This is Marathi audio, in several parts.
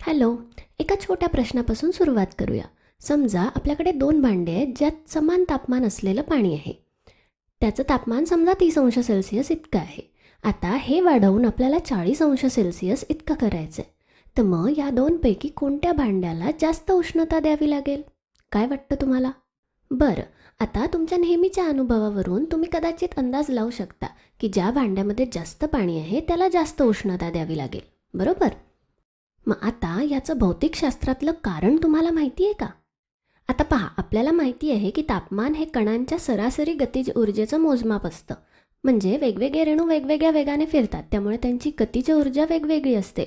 हॅलो. एका छोट्या प्रश्नापासून सुरुवात करूया. समजा आपल्याकडे दोन भांडे आहेत ज्यात समान तापमान असलेलं पाणी आहे. त्याचं तापमान समजा 30 अंश सेल्सिअस इतकं आहे. आता हे वाढवून आपल्याला 40 अंश सेल्सिअस इतकं करायचं आहे. तर मग या दोनपैकी कोणत्या भांड्याला जास्त उष्णता द्यावी लागेल? काय वाटतं तुम्हाला? बरं, आता तुमच्या नेहमीच्या अनुभवावरून तुम्ही कदाचित अंदाज लावू शकता की ज्या भांड्यामध्ये जास्त पाणी आहे त्याला जास्त उष्णता द्यावी लागेल, बरोबर? मग आता याचं भौतिकशास्त्रातलं कारण तुम्हाला माहिती आहे का? आता पहा, आपल्याला माहिती आहे की तापमान हे कणांच्या सरासरी गतिज ऊर्जेचं मोजमाप असतं. म्हणजे वेगवेगळे रेणू वेगवेगळ्या वेगाने फिरतात, त्यामुळे त्यांची गतिज ऊर्जा वेगवेगळी असते.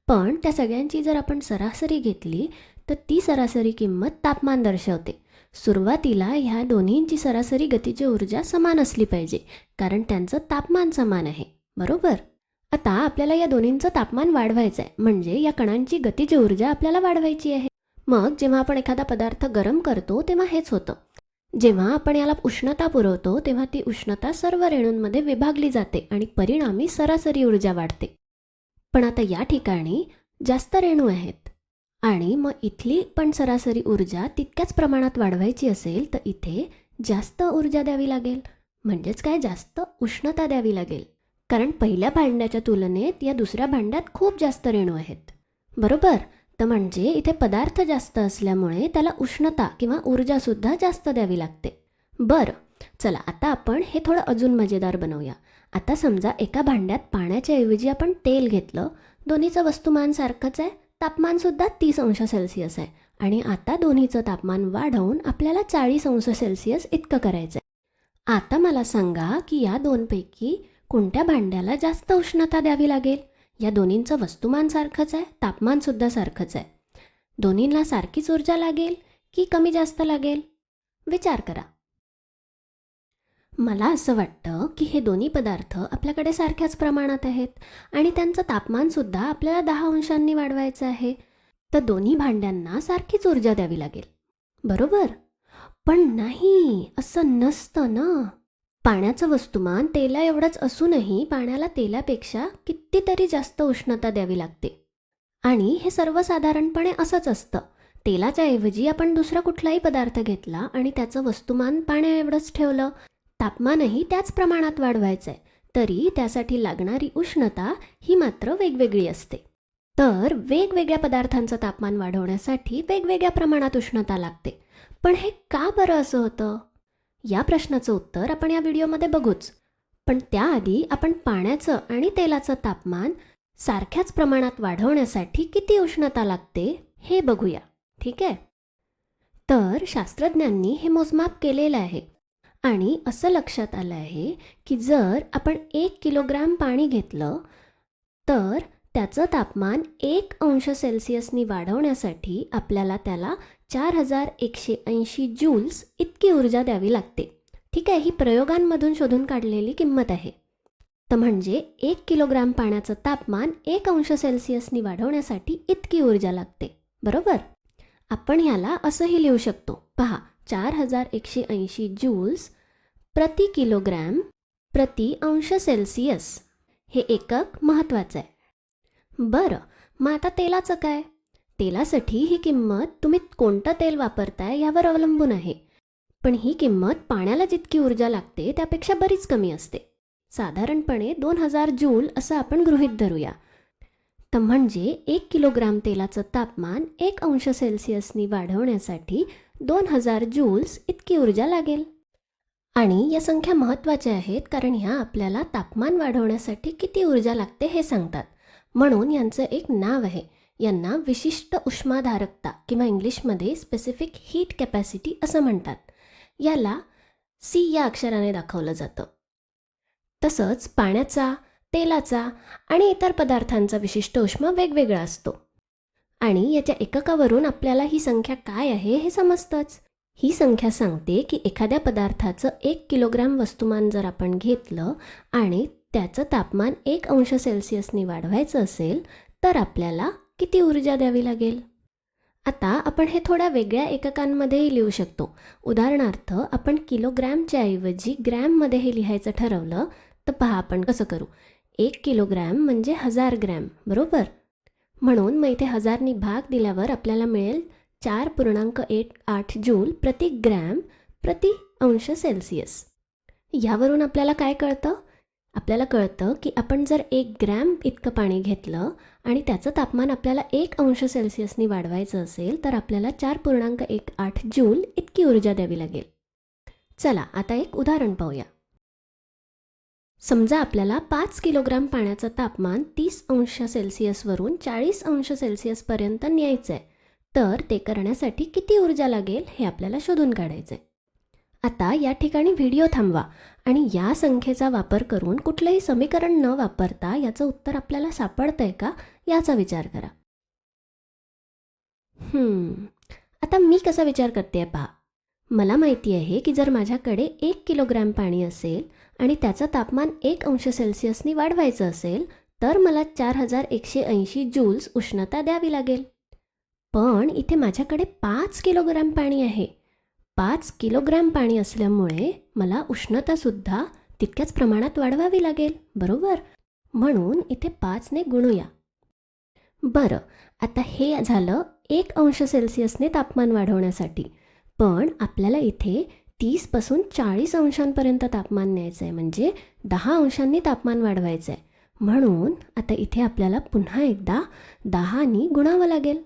पण त्या सगळ्यांची जर आपण सरासरी घेतली तर ती सरासरी किंमत तापमान दर्शवते. सुरुवातीला ह्या दोन्हींची सरासरी गतिज ऊर्जा समान असली पाहिजे, कारण त्यांचं तापमान समान आहे, बरोबर? आता आपल्याला या दोन्हींचं तापमान वाढवायचं आहे, म्हणजे या कणांची गतिज ऊर्जा आपल्याला वाढवायची आहे. मग जेव्हा आपण एखादा पदार्थ गरम करतो तेव्हा हेच होतं. जेव्हा आपण याला उष्णता पुरवतो तेव्हा ती उष्णता सर्व रेणूंमध्ये विभागली जाते आणि परिणामी सरासरी ऊर्जा वाढते. पण आता या ठिकाणी जास्त रेणू आहेत आणि मग इथली पण सरासरी ऊर्जा तितक्याच प्रमाणात वाढवायची असेल तर इथे जास्त ऊर्जा द्यावी लागेल, म्हणजेच काय, जास्त उष्णता द्यावी लागेल. कारण पहिल्या भांड्याच्या तुलनेत या दुसऱ्या भांड्यात खूप जास्त रेणू आहेत, बरोबर? तर म्हणजे इथे पदार्थ जास्त असल्यामुळे त्याला उष्णता किंवा ऊर्जासुद्धा जास्त द्यावी लागते. बरं, चला आता आपण हे थोडं अजून मजेदार बनवूया. आता समजा एका भांड्यात पाण्याच्या ऐवजी आपण तेल घेतलं. दोन्हीचं वस्तुमान सारखंच आहे, तापमानसुद्धा 30 अंश सेल्सिअस आहे आणि आता दोन्हीचं तापमान वाढवून आपल्याला 40 अंश सेल्सिअस इतकं करायचं आहे. आता मला सांगा की या दोनपैकी कोणत्या भांड्याला जास्त उष्णता द्यावी लागेल? या दोन्हींचं वस्तुमान सारखंच आहे, तापमानसुद्धा सारखंच आहे. दोन्हींना सारखीच ऊर्जा लागेल की कमी जास्त लागेल? विचार करा. मला असं वाटतं की हे दोन्ही पदार्थ आपल्याकडे सारख्याच प्रमाणात आहेत आणि त्यांचं तापमानसुद्धा आपल्याला 10 अंशांनी वाढवायचं आहे. तर दोन्ही भांड्यांना सारखीच ऊर्जा द्यावी लागेल, बरोबर? पण नाही, असं नसतं ना. पाण्याचं वस्तुमान तेला एवढंच असूनही पाण्याला तेलापेक्षा कितीतरी जास्त उष्णता द्यावी लागते. आणि हे सर्वसाधारणपणे असंच असतं. तेलाच्या ऐवजी आपण दुसरा कुठलाही पदार्थ घेतला आणि त्याचं वस्तुमान पाण्याएवढंच ठेवलं, तापमानही त्याच प्रमाणात वाढवायचं आहे, तरी त्यासाठी लागणारी उष्णता ही मात्र वेगवेगळी असते. तर वेगवेगळ्या पदार्थांचं तापमान वाढवण्यासाठी वेगवेगळ्या प्रमाणात उष्णता लागते. पण हे का बरं असं होतं? या प्रश्नाचं उत्तर आपण या व्हिडिओमध्ये बघूच. पण त्याआधी आपण पाण्याचं आणि तेलाचं तापमान सारख्याच प्रमाणात वाढवण्यासाठी किती उष्णता लागते हे बघूया, ठीक आहे? तर शास्त्रज्ञांनी हे मोजमाप केलेलं आहे आणि असं लक्षात आलं आहे की जर आपण 1 किलोग्राम पाणी घेतलं तर त्याचं तापमान 1 अंश सेल्सिअसनी वाढवण्यासाठी आपल्याला त्याला 4180 जूल्स इतकी ऊर्जा द्यावी लागते. ठीक आहे, ही प्रयोगांमधून शोधून काढलेली किंमत आहे. तर म्हणजे 1 किलोग्राम पाण्याचं तापमान 1 अंश सेल्सिअसनी वाढवण्यासाठी इतकी ऊर्जा लागते, बरोबर? आपण ह्याला असंही लिहू शकतो. पहा, 4180 जूल्स प्रति किलोग्रॅम प्रति अंश सेल्सिअस हे एकक महत्त्वाचं आहे. बरं, मग आता तेलाचं काय? तेलासाठी ही किंमत तुम्ही कोणतं तेल वापरताय यावर अवलंबून आहे. पण ही किंमत पाण्याला जितकी ऊर्जा लागते त्यापेक्षा बरीच कमी असते. साधारणपणे 2000 जूल असं आपण गृहीत धरूया. तर म्हणजे 1 किलोग्राम तेलाचं तापमान 1 अंश सेल्सिअसनी वाढवण्यासाठी 2000 जूल्स इतकी ऊर्जा लागेल. आणि या संख्या महत्त्वाच्या आहेत कारण ह्या आपल्याला तापमान वाढवण्यासाठी किती ऊर्जा लागते हे सांगतात. म्हणून यांचं एक नाव आहे. यांना विशिष्ट उष्माधारकता किंवा इंग्लिशमध्ये स्पेसिफिक हीट कॅपॅसिटी असं म्हणतात. याला सी या अक्षराने दाखवलं जातं. तसंच पाण्याचा, तेलाचा आणि इतर पदार्थांचा विशिष्ट उष्मा वेगवेगळा असतो आणि याच्या एककावरून आपल्याला ही संख्या काय आहे हे समजतंच. ही संख्या सांगते की एखाद्या पदार्थाचं 1 किलोग्राम वस्तुमान जर आपण घेतलं आणि त्याचं तापमान 1 अंश सेल्सिअसनी वाढवायचं असेल तर आपल्याला किती ऊर्जा द्यावी लागेल? आता आपण हे थोड्या वेगळ्या एककांमध्येही लिहू शकतो. उदाहरणार्थ आपण किलोग्रॅमच्या ऐवजी ग्रॅममध्ये हे लिहायचं ठरवलं तर पहा आपण कसं करू. 1 किलोग्रॅम म्हणजे 1000 ग्रॅम, बरोबर? म्हणून मग इथे 1000नी भाग दिल्यावर आपल्याला मिळेल 4.18 जूल प्रति ग्रॅम प्रति अंश सेल्सिअस. यावरून आपल्याला काय कळतं? आपल्याला कळतं की आपण जर 1 ग्रॅम इतकं पाणी घेतलं आणि त्याचं तापमान आपल्याला 1 अंश सेल्सिअसनी वाढवायचं असेल तर आपल्याला 4.18 जूल इतकी ऊर्जा द्यावी लागेल. चला आता एक उदाहरण पाहूया. समजा आपल्याला 5 किलोग्राम पाण्याचं तापमान 30 अंश सेल्सिअसवरून 40 अंश सेल्सिअसपर्यंत न्यायचं आहे. तर ते करण्यासाठी किती ऊर्जा लागेल हे आपल्याला शोधून काढायचं आहे. आता या ठिकाणी व्हिडिओ थांबवा आणि या संख्येचा वापर करून कुठलंही समीकरण न वापरता याचं उत्तर आपल्याला सापडतंय का याचा विचार करा. आता मी कसा विचार करते पहा. मला माहिती आहे की जर माझ्याकडे 1 किलोग्रॅम पाणी असेल आणि त्याचं तापमान 1 अंश सेल्सिअसनी वाढवायचं असेल तर मला 4180 जूल्स उष्णता द्यावी लागेल. पण इथे माझ्याकडे 5 किलोग्रॅम पाणी आहे. 5 किलोग्रॅम पाणी असल्यामुळे मला उष्णतासुद्धा तितक्याच प्रमाणात वाढवावी लागेल, बरोबर? म्हणून इथे 5ने गुणूया. बरं, आता हे झालं 1 अंश सेल्सिअसने तापमान वाढवण्यासाठी. पण आपल्याला इथे 30 पासून 40 अंशांपर्यंत तापमान न्यायचं आहे, म्हणजे 10 अंशांनी तापमान वाढवायचं आहे. म्हणून आता इथे आपल्याला पुन्हा एकदा 10नी गुणावं लागेल.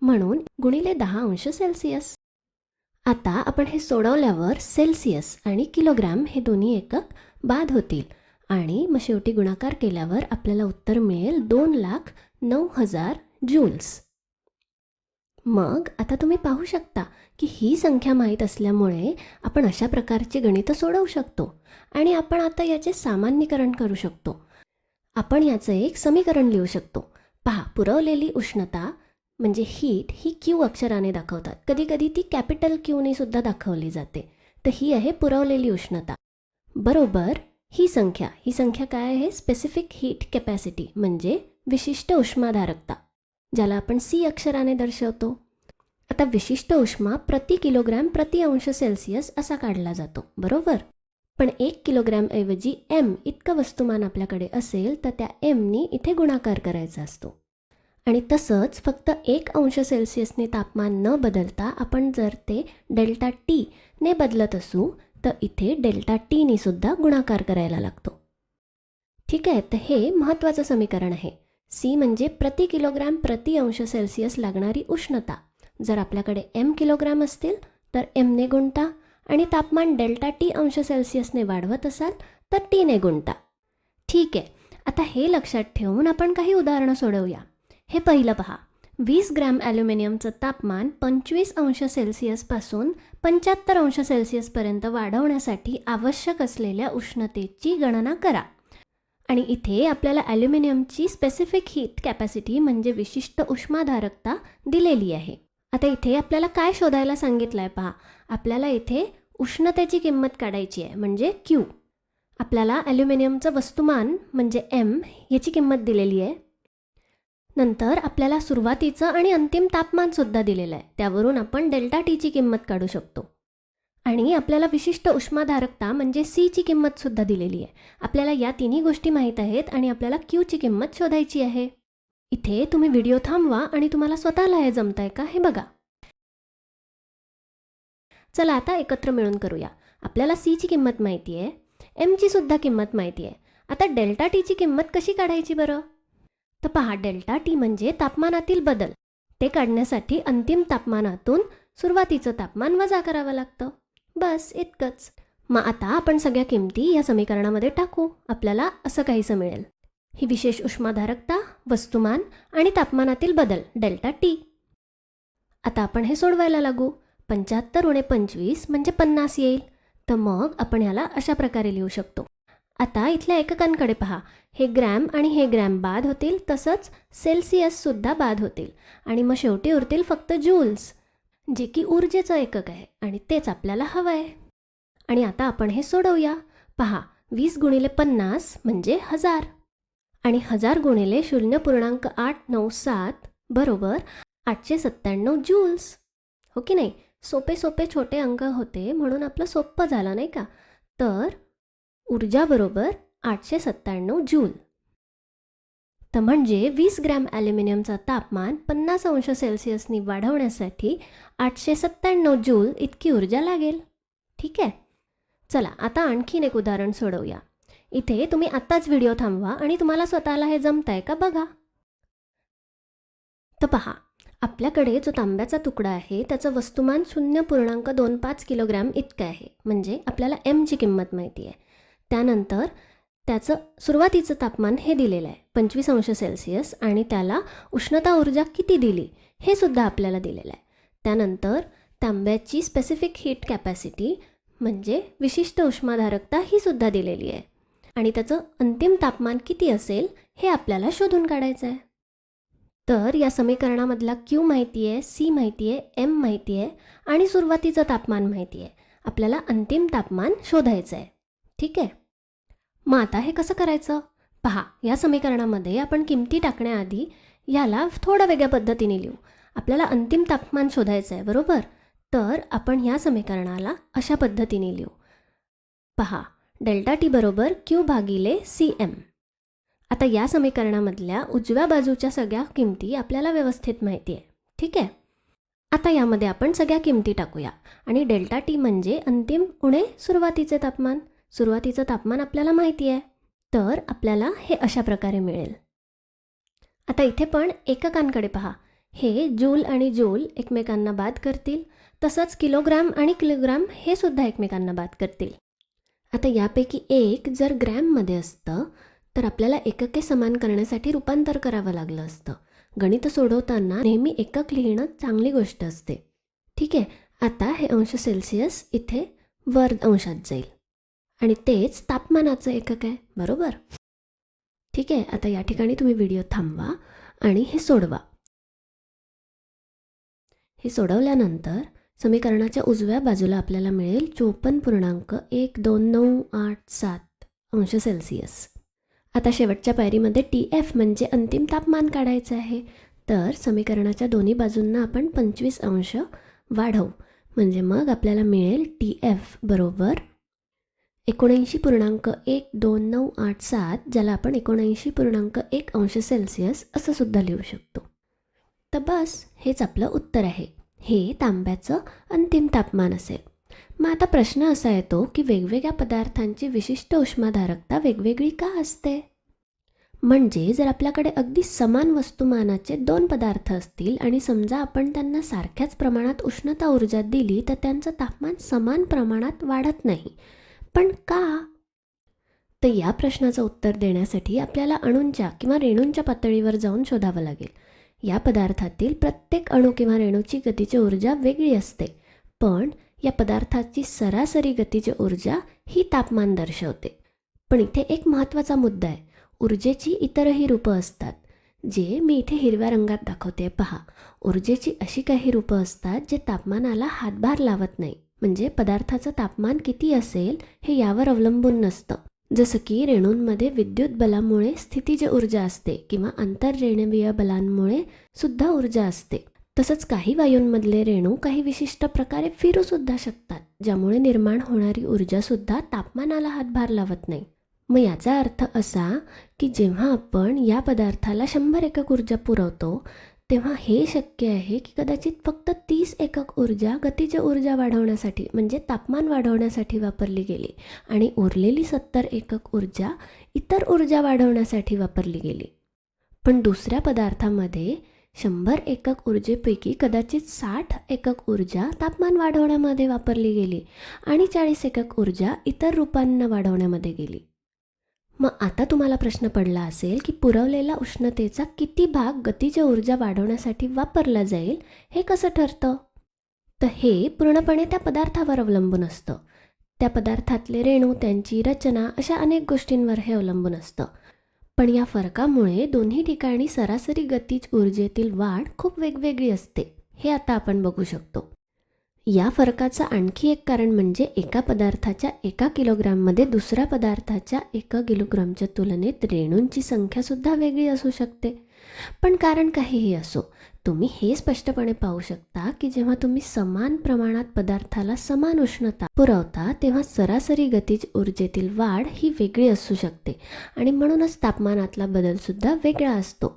म्हणून गुणिले 10 अंश सेल्सिअस. आता आपण हे सोडवल्यावर सेल्सिअस आणि किलोग्रॅम हे दोन्ही एकक बाद होतील आणि मग शेवटी गुणाकार केल्यावर आपल्याला उत्तर मिळेल 2,09,000 जूल्स. मग आता तुम्ही पाहू शकता की ही संख्या माहीत असल्यामुळे आपण अशा प्रकारची गणितं सोडवू शकतो आणि आपण आता याचे सामान्यीकरण करू शकतो. आपण याचं एक समीकरण लिहू शकतो. पहा, पुरवलेली उष्णता म्हणजे हीट ही क्यू अक्षराने दाखवतात. कधीकधी ती कॅपिटल क्यूने सुद्धा दाखवली जाते. तर ही आहे पुरवलेली उष्णता बरोबर ही संख्या काय आहे? स्पेसिफिक हीट कॅपॅसिटी म्हणजे विशिष्ट उष्माधारकता, ज्याला आपण सी अक्षराने दर्शवतो. आता विशिष्ट उष्मा प्रति किलोग्रॅम प्रति अंश सेल्सिअस असा काढला जातो, बरोबर? पण 1 किलोग्रॅम ऐवजी एम इतकं वस्तुमान आपल्याकडे असेल तर त्या एमनी इथे गुणाकार करायचा असतो. आणि तसंच फक्त 1 अंश सेल्सिअसने तापमान न बदलता आपण जर ते डेल्टा टी ने बदलत असू तर इथे डेल्टा टीनी सुद्धा गुणाकार करायला लागतो. ठीक आहे, तर हे महत्त्वाचं समीकरण आहे. सी म्हणजे प्रति किलोग्रॅम प्रति अंश सेल्सिअस लागणारी उष्णता. जर आपल्याकडे एम किलोग्रॅम असतील तर एमने गुणता आणि तापमान डेल्टा टी अंश सेल्सिअसने वाढवत असाल तर टीने गुणता. ठीक आहे, आता हे लक्षात ठेवून आपण काही उदाहरणं सोडवूया. हे पहिलं पहा. 20 ग्रॅम ॲल्युमिनियमचं तापमान 25 अंश सेल्सिअसपासून 75 अंश सेल्सिअसपर्यंत वाढवण्यासाठी आवश्यक असलेल्या उष्णतेची गणना करा. आणि इथे आपल्याला ॲल्युमिनियमची स्पेसिफिक हीट कॅपॅसिटी म्हणजे विशिष्ट उष्माधारकता दिलेली आहे. आता इथे आपल्याला काय शोधायला सांगितलं आहे पहा. आपल्याला इथे उष्णतेची किंमत काढायची आहे म्हणजे क्यू. आपल्याला ॲल्युमिनियमचं वस्तुमान म्हणजे एम याची किंमत दिलेली आहे. नंतर आपल्याला सुरुवातीचं आणि अंतिम तापमानसुद्धा दिलेलं आहे. त्यावरून आपण डेल्टा टीची किंमत काढू शकतो. आणि आपल्याला विशिष्ट उष्माधारकता म्हणजे सीची किंमतसुद्धा दिलेली आहे. आपल्याला या तिन्ही गोष्टी माहीत आहेत आणि आपल्याला क्यूची किंमत शोधायची आहे. इथे तुम्ही व्हिडिओ थांबवा आणि तुम्हाला स्वतःला हे जमतंय का हे बघा. चला आता एकत्र मिळून करूया. आपल्याला सीची किंमत माहिती आहे, एमची सुद्धा किंमत माहिती आहे. आता डेल्टा टीची किंमत कशी काढायची बरं? तर पहा, डेल्टा टी म्हणजे तापमानातील बदल. ते काढण्यासाठी अंतिम तापमानातून सुरुवातीचं तापमान वजा करावं लागतं. बस इतकंच. मग आता आपण सगळ्या किमती या समीकरणामध्ये टाकू. आपल्याला असं काहीसं मिळेल. ही विशेष उष्माधारकता, वस्तुमान आणि तापमानातील बदल डेल्टा टी. आता आपण हे सोडवायला लागू. 75 उणे 25 म्हणजे 50 येईल. तर मग आपण ह्याला अशा प्रकारे लिहू शकतो. आता इथल्या एककांकडे पहा. हे ग्रॅम आणि हे ग्रॅम बाद होतील, तसंच सेल्सिअससुद्धा बाद होतील आणि मग शेवटी उरतील फक्त जूल्स, जे की ऊर्जेचं एकक आहे आणि तेच आपल्याला हवं आहे. आणि आता आपण हे सोडवूया. पहा, 20 गुणिले 50 म्हणजे 1000 आणि 1000 गुणिले 0.897 बरोबर 897 जूल्स. हो की नाही? सोपे सोपे छोटे अंक होते म्हणून आपलं सोपं झालं नाही का? तर ऊर्जा बरोबर 897 जूल. तर म्हणजे 20 ग्रॅम ॲल्युमिनियमचं तापमान 50 अंश सेल्सिअसनी वाढवण्यासाठी 897 जूल इतकी ऊर्जा लागेल. ठीक आहे. चला आता आणखीन एक उदाहरण सोडवूया. इथे तुम्ही आत्ताच व्हिडिओ थांबवा आणि तुम्हाला स्वतःला हे जमतंय का बघा. तर पहा, आपल्याकडे जो तांब्याचा तुकडा आहे त्याचं वस्तुमान 0.25 किलोग्रॅम इतकं आहे. म्हणजे आपल्याला एमची किंमत माहिती आहे. त्यानंतर त्याचं सुरुवातीचं तापमान हे दिलेलं आहे 25 अंश सेल्सिअस आणि त्याला उष्णता ऊर्जा किती दिली हे सुद्धा आपल्याला दिलेलं आहे. त्यानंतर तांब्याची स्पेसिफिक हीट कॅपॅसिटी म्हणजे विशिष्ट उष्माधारकता ही सुद्धा दिलेली आहे आणि त्याचं अंतिम तापमान किती असेल हे आपल्याला शोधून काढायचं आहे. तर या समीकरणामधला Q माहिती आहे, C माहिती आहे, M माहिती आहे आणि सुरुवातीचं तापमान माहिती आहे. आपल्याला अंतिम तापमान शोधायचं आहे. ठीक आहे. मग आता हे कसं करायचं पहा. या समीकरणामध्ये आपण किमती टाकण्याआधी ह्याला थोडं वेगळ्या पद्धतीने लिहू. आपल्याला अंतिम तापमान शोधायचं आहे बरोबर. तर आपण ह्या समीकरणाला अशा पद्धतीने लिहू. पहा, डेल्टा टी बरोबर Q भागिले CM. आता या समीकरणामधल्या उजव्या बाजूच्या सगळ्या किमती आपल्याला व्यवस्थित माहिती आहे. ठीक आहे. आता यामध्ये आपण सगळ्या किमती टाकूया आणि डेल्टा टी म्हणजे अंतिम उणे सुरुवातीचे तापमान. सुरुवातीचं तापमान आपल्याला माहिती आहे. तर आपल्याला हे अशा प्रकारे मिळेल. आता इथे पण एककांकडे पहा. हे जूल आणि जूल एकमेकांना बाद करतील. तसंच किलोग्रॅम आणि किलोग्रॅम हे सुद्धा एकमेकांना बाद करतील. आता यापैकी एक जर ग्रॅममध्ये असतं तर आपल्याला एकके समान करण्यासाठी रूपांतर करावं लागलं असतं. गणित सोडवताना नेहमी एकक लिहिणं चांगली गोष्ट असते. ठीक आहे. आता हे अंश सेल्सिअस इथे वर अंशात जाईल आणि तेच तापमानाचं एकक आहे बरोबर. ठीक आहे. आता या ठिकाणी तुम्ही व्हिडिओ थांबवा आणि हे सोडवा. हे सोडवल्यानंतर समीकरणाच्या उजव्या बाजूला आपल्याला मिळेल 54.12987 अंश सेल्सिअस. आता शेवटच्या पायरीमध्ये TF म्हणजे अंतिम तापमान काढायचं आहे. तर समीकरणाच्या दोन्ही बाजूंना आपण 25 अंश वाढवू म्हणजे मग आपल्याला मिळेल TF बरोबर 79.12987 ज्याला आपण 79.1 अंश सेल्सिअस असं सुद्धा लिहू शकतो. तर बस हेच आपलं उत्तर आहे. हे तांब्याचं अंतिम तापमान असेल. मग आता प्रश्न असा येतो की वेगवेगळ्या पदार्थांची विशिष्ट उष्माधारकता वेगवेगळी का असते. म्हणजे जर आपल्याकडे अगदी समान वस्तुमानाचे दोन पदार्थ असतील आणि समजा आपण त्यांना सारख्याच प्रमाणात उष्णता ऊर्जा दिली तर त्यांचं तापमान समान प्रमाणात वाढत नाही. पण का. तर या प्रश्नाचं उत्तर देण्यासाठी आपल्याला अणूंच्या किंवा रेणूंच्या पातळीवर जाऊन शोधावं लागेल. या पदार्थातील प्रत्येक अणू किंवा रेणूची गतीची ऊर्जा वेगळी असते. पण या पदार्थाची सरासरी गतीची ऊर्जा ही तापमान दर्शवते. पण इथे एक महत्त्वाचा मुद्दा आहे. ऊर्जेची इतरही रूपं असतात जे मी इथे हिरव्या रंगात दाखवते. पहा, ऊर्जेची अशी काही रूपं असतात जे तापमानाला हातभार लावत नाही. म्हणजे पदार्थाचं तापमान किती असेल हे यावर अवलंबून नसतं. जसं की रेणूंमध्ये विद्युत बलामुळे स्थितीज ऊर्जा असते किंवा आंतररेणवीय बलांमुळे सुद्धा ऊर्जा असते. तसंच काही वायूंमधले रेणू काही विशिष्ट प्रकारे फिरू सुद्धा शकतात ज्यामुळे निर्माण होणारी ऊर्जासुद्धा तापमानाला हातभार लावत नाही. मग याचा अर्थ असा की जेव्हा आपण या पदार्थाला 100 एकक ऊर्जा पुरवतो तेव्हा हे शक्य आहे की कदाचित फक्त 30 एकक ऊर्जा गतीची ऊर्जा वाढवण्यासाठी म्हणजे तापमान वाढवण्यासाठी वापरली गेली आणि उरलेली 70 एकक ऊर्जा इतर ऊर्जा वाढवण्यासाठी वापरली गेली. पण दुसऱ्या पदार्थामध्ये 100 एकक ऊर्जेपैकी कदाचित 60 एकक ऊर्जा तापमान वाढवण्यामध्ये वापरली गेली आणि 40 एकक ऊर्जा इतर रूपांना वाढवण्यामध्ये गेली. मग आता तुम्हाला प्रश्न पडला असेल की पुरवलेला उष्णतेचा किती भाग गतीची ऊर्जा वाढवण्यासाठी वापरला जाईल हे कसं ठरतं. तर हे पूर्णपणे त्या पदार्थावर अवलंबून असतं. त्या पदार्थातले रेणू, त्यांची रचना अशा अनेक गोष्टींवर हे अवलंबून असतं. पण या फरकामुळे दोन्ही ठिकाणी सरासरी गतीज ऊर्जेतील वाढ खूप वेगवेगळी असते. हे आता आपण बघू शकतो. या फरकाचं आणखी एक कारण म्हणजे एका पदार्थाच्या 1 किलोग्राममध्ये दुसऱ्या पदार्थाच्या 1 किलोग्रामच्या तुलनेत रेणूंची संख्यासुद्धा वेगळी असू शकते. पण कारण काहीही असो, तुम्ही हे स्पष्टपणे पाहू शकता की जेव्हा तुम्ही समान प्रमाणात पदार्थाला समान उष्णता पुरवता तेव्हा सरासरी गतीज ऊर्जेतील वाढ ही वेगळी असू शकते आणि म्हणूनच तापमानातला बदलसुद्धा वेगळा असतो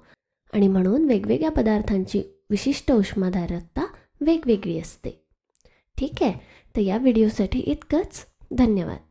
आणि म्हणून वेगवेगळ्या पदार्थांची विशिष्ट उष्माधारकता वेगवेगळी असते. ठीक आहे, तर या व्हिडिओसाठी इतकंच. धन्यवाद.